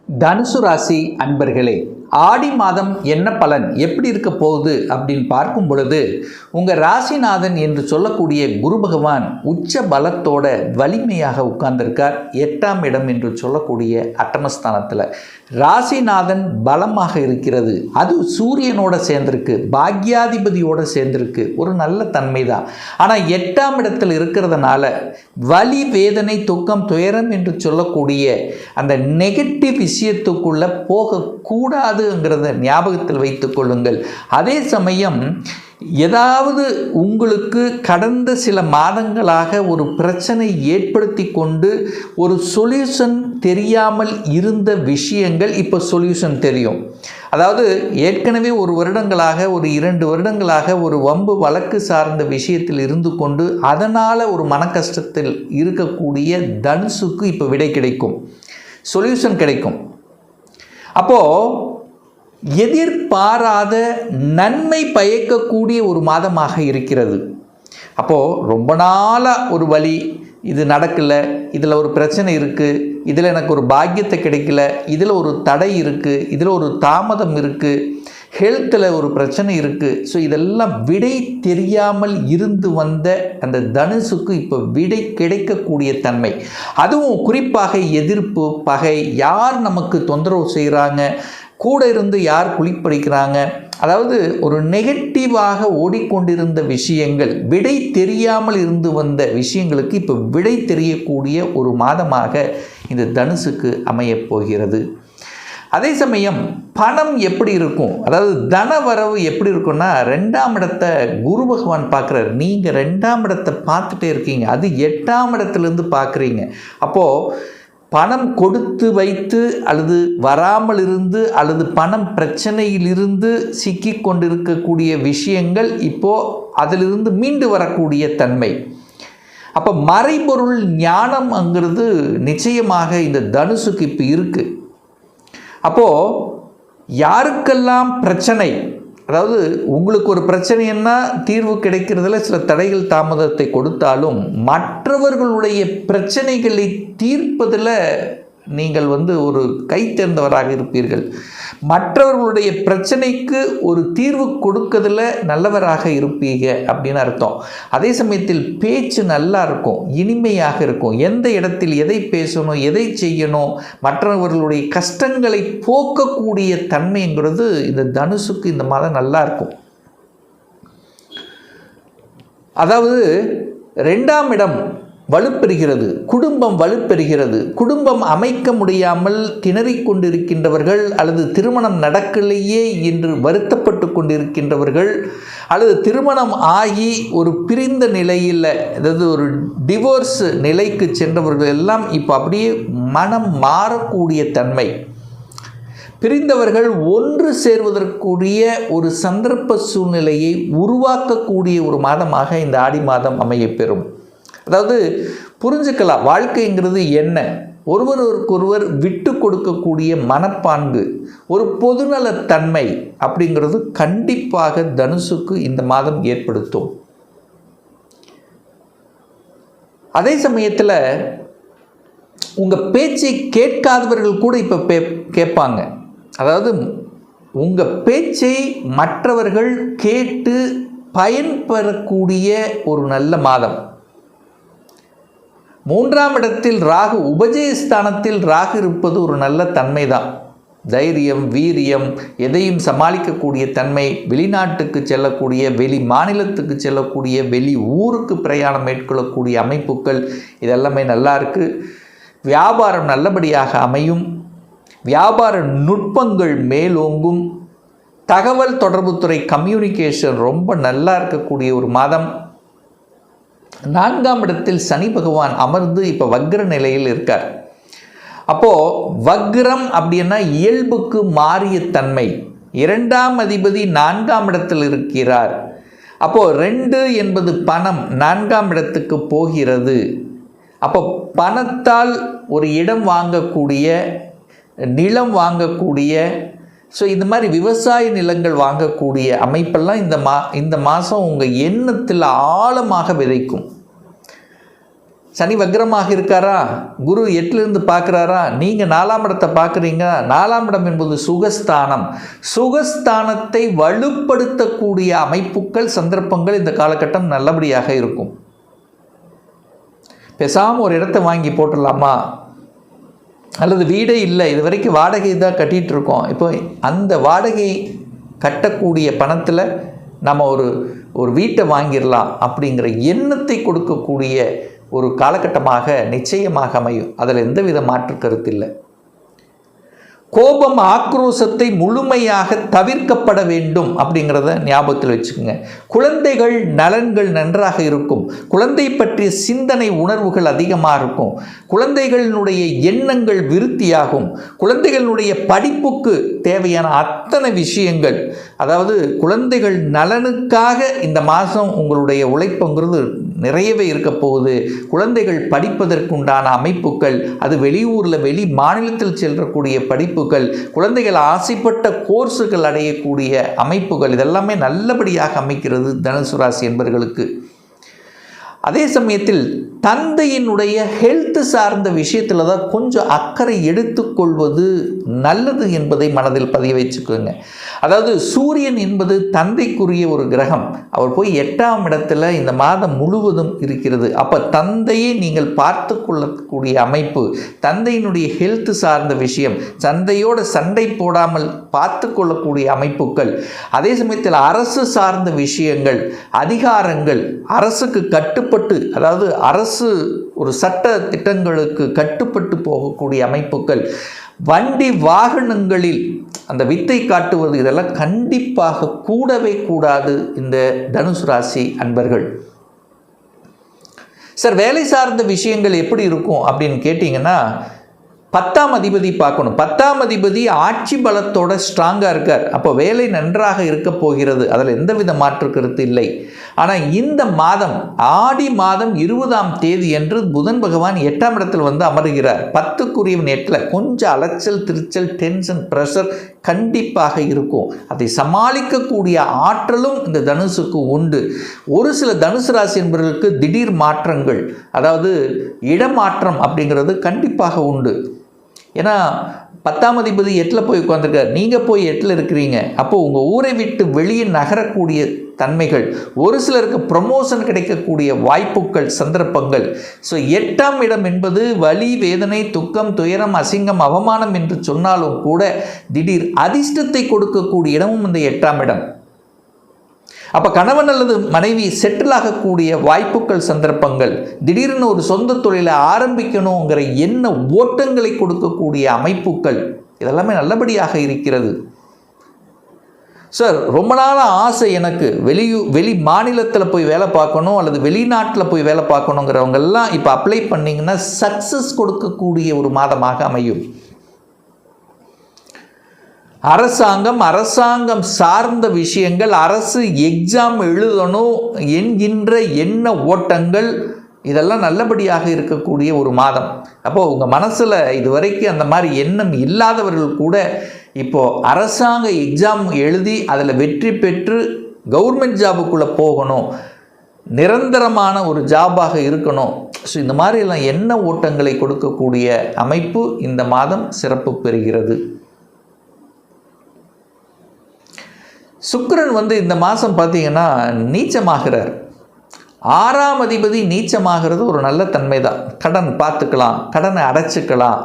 தனுசு ராசி அன்பர்களே, ஆடி மாதம் என்ன பலன் எப்படி இருக்க போகுது அப்படின்னு பார்க்கும் பொழுது, உங்கள் ராசிநாதன் என்று சொல்லக்கூடிய குரு பகவான் உச்ச பலத்தோட வலிமையாக உட்கார்ந்திருக்கார் 8ஆம் இடம் என்று சொல்லக்கூடிய அட்டமஸ்தானத்தில். ராசிநாதன் பலமாக இருக்கிறது, அது சூரியனோட சேர்ந்திருக்கு, பாக்யாதிபதியோட சேர்ந்திருக்கு, ஒரு நல்ல தன்மை தான். ஆனால் 8ஆம் இடத்தில் இருக்கிறதுனால வலி, வேதனை, துக்கம், துயரம் என்று சொல்லக்கூடிய அந்த நெகட்டிவ் விஷயத்துக்குள்ள போகக்கூடாதுங்கிறத ஞாபகத்தில் வைத்துக் கொள்ளுங்கள். அதே சமயம் ஏதாவது உங்களுக்கு கடந்த சில மாதங்களாக ஒரு பிரச்சனை ஏற்படுத்தி கொண்டு ஒரு சொல்யூஷன் தெரியாமல் இருந்த விஷயங்கள் இப்போ சொல்யூஷன் தெரியும். அதாவது ஏற்கனவே ஒரு வருடங்களாக, ஒரு 2 வருடங்களாக ஒரு வம்பு வழக்கு சார்ந்த விஷயத்தில் இருந்து கொண்டு அதனால் ஒரு மன கஷ்டத்தில் இருக்கக்கூடிய தனுசுக்கு இப்போ விடை கிடைக்கும், சொல்யூஷன் கிடைக்கும். அப்போது எதிர்பாராத நன்மை பயக்கக்கூடிய ஒரு மாதமாக இருக்கிறது. அப்போது ரொம்ப நாளாக ஒரு வழி, இது நடக்கலை, இதில் ஒரு பிரச்சனை இருக்குது, இதில் எனக்கு ஒரு பாக்கியத்தை கிடைக்கல, இதில் ஒரு தடை இருக்குது, இதில் ஒரு தாமதம் இருக்குது, ஹெல்த்தில் ஒரு பிரச்சனை இருக்குது. ஸோ இதெல்லாம் விடை தெரியாமல் இருந்து வந்த அந்த தனுசுக்கு இப்போ விடை கிடைக்கக்கூடிய தன்மை. அதுவும் குறிப்பாக எதிர்ப்பு, பகை, யார் நமக்கு தொந்தரவு செய்கிறாங்க, கூட இருந்து யார் குளிப்படிக்கிறாங்க, அதாவது ஒரு நெகட்டிவாக ஓடிக்கொண்டிருந்த விஷயங்கள், விடை தெரியாமல் இருந்து வந்த விஷயங்களுக்கு இப்போ விடை தெரியக்கூடிய ஒரு மாதமாக இந்த தனுசுக்கு அமையப் போகிறது. அதே சமயம் பணம் எப்படி இருக்கும், அதாவது தன வரவு எப்படி இருக்குன்னா, 2ஆம் இடத்தை குரு பகவான் பார்க்குறாரு. நீங்கள் 2ஆம் இடத்தை பார்த்துட்டே இருக்கீங்க, அது 8ஆம் இடத்துலேருந்து பார்க்குறீங்க. அப்போது பணம் கொடுத்து வைத்து அல்லது வராமல் இருந்து அல்லது பணம் பிரச்சனையிலிருந்து சிக்கி கொண்டிருக்கக்கூடிய விஷயங்கள் இப்போது அதிலிருந்து மீண்டு வரக்கூடிய தன்மை. அப்போ மறைபொருள் ஞானம்ங்கிறது நிச்சயமாக இந்த தனுசுக்கு இப்போ இருக்குது. அப்போது யாருக்கெல்லாம் பிரச்சனை, அதாவது உங்களுக்கு ஒரு பிரச்சனைன்னா தீர்வு கிடைக்கிறதுல சில தடைகள் தாமதத்தை கொடுத்தாலும் மற்றவர்களுடைய பிரச்சனைகளை தீர்ப்பதில் நீங்கள் ஒரு கை தேர்ந்தவராக இருப்பீர்கள். மற்றவர்களுடைய பிரச்சனைக்கு ஒரு தீர்வு கொடுக்கறதில் நல்லவராக இருப்பீங்க அப்படின்னு அர்த்தம். அதே சமயத்தில் பேச்சு நல்லா இருக்கும், இனிமையாக இருக்கும். எந்த இடத்தில் எதை பேசணும், எதை செய்யணும், மற்றவர்களுடைய கஷ்டங்களை போக்கக்கூடிய தன்மைங்கிறது இந்த தனுசுக்கு இந்த மாதம் நல்லா இருக்கும். அதாவது 2ஆம் இடம் வலுப்பெறுகிறது, குடும்பம் வலுப்பெறுகிறது. குடும்பம் அமைக்க முடியாமல் திணறிக் கொண்டிருக்கின்றவர்கள், அல்லது திருமணம் நடக்கலையே என்று வருத்தப்பட்டு கொண்டிருக்கின்றவர்கள், அல்லது திருமணம் ஆகி ஒரு பிரிந்த நிலையில், அதாவது ஒரு டிவோர்ஸ் நிலைக்கு சென்றவர்கள் எல்லாம் இப்போ அப்படியே மனம் மாறக்கூடிய தன்மை. பிரிந்தவர்கள் ஒன்று சேர்வதற்குரிய ஒரு சந்தர்ப்ப சூழ்நிலையை உருவாக்கக்கூடிய ஒரு மாதமாக இந்த ஆடி மாதம் அமையப்பெறும். அதாவது புரிஞ்சுக்கலாம், வாழ்க்கைங்கிறது என்ன, ஒருவருக்கொருவர் விட்டு கொடுக்கக்கூடிய மனப்பான்கு, ஒரு பொதுநலத்தன்மை அப்படிங்கிறது கண்டிப்பாக தனுசுக்கு இந்த மாதம் ஏற்படுத்தும். அதே சமயத்தில் உங்கள் பேச்சை கேட்காதவர்கள் கூட இப்போ கேட்பாங்க. அதாவது உங்கள் பேச்சை மற்றவர்கள் கேட்டு பயன்பெறக்கூடிய ஒரு நல்ல மாதம். 3ஆம் இடத்தில் ராகு, உபஜயஸ்தானத்தில் ராகு இருப்பது ஒரு நல்ல தன்மை தான். தைரியம், வீரியம், எதையும் சமாளிக்கக்கூடிய தன்மை, வெளிநாட்டுக்கு செல்லக்கூடிய, வெளி மாநிலத்துக்கு செல்லக்கூடிய, வெளி ஊருக்கு பிரயாணம் மேற்கொள்ளக்கூடிய அமைப்புகள், இதெல்லாமே நல்லா இருக்குது. வியாபாரம் நல்லபடியாக அமையும், வியாபார நுட்பங்கள் மேலோங்கும், தகவல் தொடர்புத்துறை கம்யூனிகேஷன் ரொம்ப நல்லா இருக்கக்கூடிய ஒரு மாதம். 4ஆம் இடத்தில் சனி பகவான் அமர்ந்து இப்போ வக்ர நிலையில் இருக்கார். அப்போது வக்ரம் அப்படின்னா இயல்புக்கு மாறிய தன்மை. 2ஆம் அதிபதி 4ஆம் இடத்தில் இருக்கிறார். அப்போது 2 என்பது பணம், 4ஆம் இடத்துக்கு போகிறது. அப்போ பணத்தால் ஒரு இடம் வாங்கக்கூடிய, நிலம் வாங்கக்கூடிய, ஸோ இந்த மாதிரி விவசாய நிலங்கள் வாங்கக்கூடிய அமைப்பெல்லாம் இந்த மாதம் உங்கள் எண்ணத்தில் ஆழமாக விதைக்கும். சனி வக்ரமாக இருக்காரா, குரு 8லிருந்து பார்க்குறாரா, நீங்கள் 4ஆம் இடத்தை பார்க்குறீங்க. 4ஆம் இடம் என்பது சுகஸ்தானம். சுகஸ்தானத்தை வலுப்படுத்தக்கூடிய அமைப்புகள், சந்தர்ப்பங்கள் இந்த காலகட்டம் நல்லபடியாக இருக்கும். பேசாமல் ஒரு இடத்த வாங்கி போட்டுடலாமா, அல்லது வீடே இல்லை, இது வரைக்கும் வாடகை தான் கட்டிகிட்டு இருக்கோம், இப்போ அந்த வாடகை கட்டக்கூடிய பணத்தில் நம்ம ஒரு வீட்டை வாங்கிடலாம் அப்படிங்கிற எண்ணத்தை கொடுக்கக்கூடிய ஒரு காலகட்டமாக நிச்சயமாக அமையும். அதில் எந்தவித மாற்று கருத்து இல்லை. கோபம், ஆக்ரோஷத்தை முழுமையாக தவிர்க்கப்பட வேண்டும் அப்படிங்கிறத ஞாபகத்தில் வச்சுக்கோங்க. குழந்தைகள் நலன்கள் நன்றாக இருக்கும். குழந்தை பற்றிய சிந்தனை உணர்வுகள் அதிகமாக இருக்கும். குழந்தைகளினுடைய எண்ணங்கள் விருத்தியாகும். குழந்தைகளுடைய படிப்புக்கு தேவையான அத்தனை விஷயங்கள், அதாவது குழந்தைகள் நலனுக்காக இந்த மாதம் உங்களுடைய உழைப்புங்கிறது நிறையவே இருக்க போகுது. குழந்தைகள் படிப்பதற்குண்டான அமைப்புகள், அது வெளியூரில் வெளி மாநிலத்தில் செல்லக்கூடிய படிப்புகள், குழந்தைகள் ஆசைப்பட்ட கோர்ஸுகள் அடையக்கூடிய அமைப்புகள், இதெல்லாமே நல்லபடியாக அமைக்கிறது தனுசு ராசி என்பவர்களுக்கு. அதே சமயத்தில் தந்தையினுடைய ஹெல்த் சார்ந்த விஷயத்தில் தான் கொஞ்சம் அக்கறை எடுத்துக்கொள்வது நல்லது என்பதை மனதில் பதிய வச்சுக்கோங்க. அதாவது சூரியன் என்பது தந்தைக்குரிய ஒரு கிரகம். அவர் போய் 8ஆம் இடத்துல இந்த மாதம் முழுவதும் இருக்கிறது. அப்போ தந்தையை நீங்கள் பார்த்து கொள்ளக்கூடிய அமைப்பு, தந்தையினுடைய ஹெல்த் சார்ந்த விஷயம், தந்தையோட சண்டை போடாமல் பார்த்து கொள்ளக்கூடிய அமைப்புகள், அதே சமயத்தில் அரசு சார்ந்த விஷயங்கள், அதிகாரங்கள், அரசுக்கு கட்டுப்பட்டு, அதாவது அரசு ஒரு சட்ட திட்டங்களுக்கு கட்டுப்பட்டு போகக்கூடிய அமைப்புகள், வண்டி வாகனங்களில் அந்த வித்தை காட்டுவது, இதெல்லாம் கண்டிப்பாக கூடவே கூடாது இந்த தனுசு ராசி அன்பர்கள். சார், வேலை சார்ந்த விஷயங்கள் எப்படி இருக்கும் அப்படின்னு கேட்டிங்கன்னா, 10ஆம் அதிபதி பார்க்கணும். 10ஆம் அதிபதி ஆட்சி பலத்தோட ஸ்ட்ராங்காக இருக்கார். அப்போ வேலை நன்றாக இருக்க போகிறது, அதில் எந்தவித மாற்று கருத்து இல்லை. ஆனால் இந்த மாதம் ஆடி மாதம் 20ஆம் தேதி என்று புதன் பகவான் 8ஆம் இடத்தில் வந்து அமருகிறார். 10க்குரியவன் 8ல் கொஞ்சம் அலைச்சல், திருச்சல், டென்ஷன், ப்ரெஷர் கண்டிப்பாக இருக்கும். அதை சமாளிக்கக்கூடிய ஆற்றலும் இந்த தனுசுக்கு உண்டு. ஒரு சில தனுசு ராசி என்பவர்களுக்கு திடீர் மாற்றங்கள், அதாவது இடமாற்றம் அப்படிங்கிறது கண்டிப்பாக உண்டு. ஏன்னா 10ஆம் அதிபதி 8ல் போய் உட்காந்துருக்கார், நீங்கள் போய் 8ல் இருக்கிறீங்க. அப்போது உங்கள் ஊரை விட்டு வெளியே நகரக்கூடிய தன்மைகள், ஒரு சிலருக்கு ப்ரமோஷன் கிடைக்கக்கூடிய வாய்ப்புகள், சந்தர்ப்பங்கள். ஸோ 8ஆம் இடம் என்பது வலி, வேதனை, துக்கம், துயரம், அசிங்கம், அவமானம் என்று சொன்னாலும் கூட திடீர் அதிர்ஷ்டத்தை கொடுக்கக்கூடிய இடமும் இந்த 8ஆம் இடம். அப்போ கணவன் அல்லது மனைவி செட்டில் ஆகக்கூடிய வாய்ப்புகள், சந்தர்ப்பங்கள், திடீர்னு ஒரு சொந்த தொழிலை ஆரம்பிக்கணுங்கிற எண்ண ஓட்டங்களை கொடுக்கக்கூடிய அமைப்புகள், இதெல்லாமே நல்லபடியாக இருக்கிறது. சார், ரொம்ப நாளாக ஆசை எனக்கு வெளி மாநிலத்தில் போய் வேலை பார்க்கணும் அல்லது வெளிநாட்டில் போய் வேலை பார்க்கணுங்கிறவங்கெல்லாம் இப்போ அப்ளை பண்ணிங்கன்னா சக்ஸஸ் கொடுக்கக்கூடிய ஒரு மாதமாக அமையும். அரசாங்கம் சார்ந்த விஷயங்கள், அரசு எக்ஸாம் எழுதணும் என்கின்ற எண்ண ஓட்டங்கள், இதெல்லாம் நல்லபடியாக இருக்கக்கூடிய ஒரு மாதம். அப்போது உங்கள் மனசில் இதுவரைக்கும் அந்த மாதிரி எண்ணம் இல்லாதவர்கள் கூட இப்போது அரசாங்க எக்ஸாம் எழுதி அதில் வெற்றி பெற்று கவர்மெண்ட் ஜாபுக்குள்ளே போகணும், நிரந்தரமான ஒரு ஜாபாக இருக்கணும். ஸோ இந்த மாதிரிலாம் எண்ண ஓட்டங்களை கொடுக்கக்கூடிய அமைப்பு இந்த மாதம் சிறப்பு பெறுகிறது. சுக்கிரன் வந்து இந்த மாதம் பார்த்தீங்கன்னா நீச்சமாகிறார். 6ஆம் அதிபதி நீச்சமாகிறது ஒரு நல்ல தன்மை தான். கடன் பார்த்துக்கலாம், கடனை அடைச்சிக்கலாம்,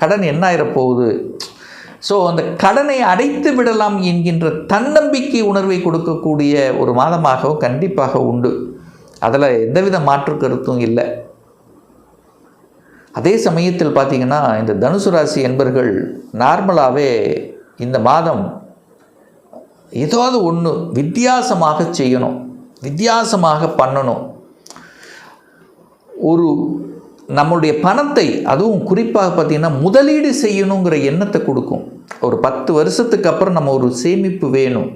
கடன் என்ன ஆயிரப்போகுது, ஸோ அந்த கடனை அடைத்து விடலாம் என்கின்ற தன்னம்பிக்கை உணர்வை கொடுக்கக்கூடிய ஒரு மாதமாகவும் கண்டிப்பாக உண்டு. அதில் எந்தவித மாற்று கருத்தும் இல்லை. அதே சமயத்தில் பார்த்திங்கன்னா இந்த தனுசு ராசி என்பர்கள் நார்மலாகவே இந்த மாதம் ஏதாவது ஒன்று வித்தியாசமாக செய்யணும், வித்தியாசமாக பண்ணணும். ஒரு நம்மளுடைய பணத்தை, அதுவும் குறிப்பாக பார்த்திங்கன்னா முதலீடு செய்யணுங்கிற எண்ணத்தை கொடுக்கும். ஒரு 10 வருஷத்துக்கு அப்புறம் நம்ம ஒரு சேமிப்பு வேணும்.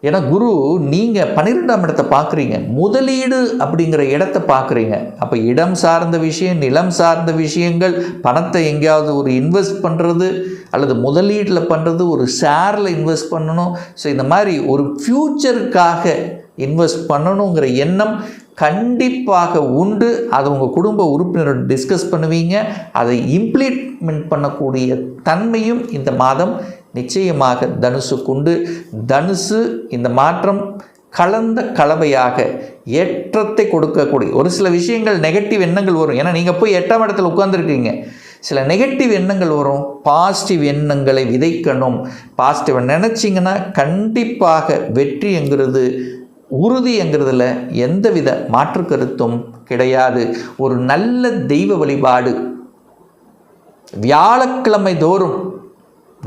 ஏன்னா குரு நீங்கள் 12ஆம் இடத்தை பார்க்குறீங்க, முதலீடு அப்படிங்கிற இடத்த பார்க்குறீங்க. அப்போ இடம் சார்ந்த விஷயம், நிலம் சார்ந்த விஷயங்கள், பணத்தை எங்கேயாவது ஒரு இன்வெஸ்ட் பண்ணுறது அல்லது முதலீட்டில் பண்ணுறது, ஒரு ஷேரில் இன்வெஸ்ட் பண்ணணும். ஸோ இந்த மாதிரி ஒரு ஃப்யூச்சருக்காக இன்வெஸ்ட் பண்ணணுங்கிற எண்ணம் கண்டிப்பாக உண்டு. அது உங்கள் குடும்ப உறுப்பினரோடு டிஸ்கஸ் பண்ணுவீங்க. அதை இம்ப்ளிமெண்ட் பண்ணக்கூடிய தன்மையும் இந்த மாதம் நிச்சயமாக தனுசுக்குண்டு. தனுசு இந்த மாற்றம் கலந்த கலவையாக ஏற்றத்தை கொடுக்கக்கூடிய ஒரு சில விஷயங்கள் நெகட்டிவ் எண்ணங்கள் வரும். ஏன்னா நீங்கள் போய் 8ஆம் இடத்துல உட்கார்ந்துருக்கீங்க. சில நெகட்டிவ் எண்ணங்கள் வரும். பாசிட்டிவ் எண்ணங்களை விதைக்கணும். பாசிட்டிவ் நினச்சிங்கன்னா கண்டிப்பாக வெற்றிங்கிறது உறுதிங்கிறதுல எந்தவித மாற்று கருத்தும் கிடையாது. ஒரு நல்ல தெய்வ வழிபாடு வியாழக்கிழமை தோறும்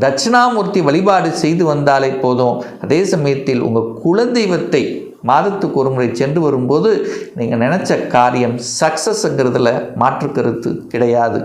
தட்சிணாமூர்த்தி வழிபாடு செய்து வந்தாலே போதும். அதே சமயத்தில் உங்கள் குலதெய்வத்தை மாதத்துக்கு ஒரு முறை சென்று வரும்போது நீங்கள் நினச்ச காரியம் சக்ஸஸ்ங்கிறதுல மாற்று கருத்து கிடையாது.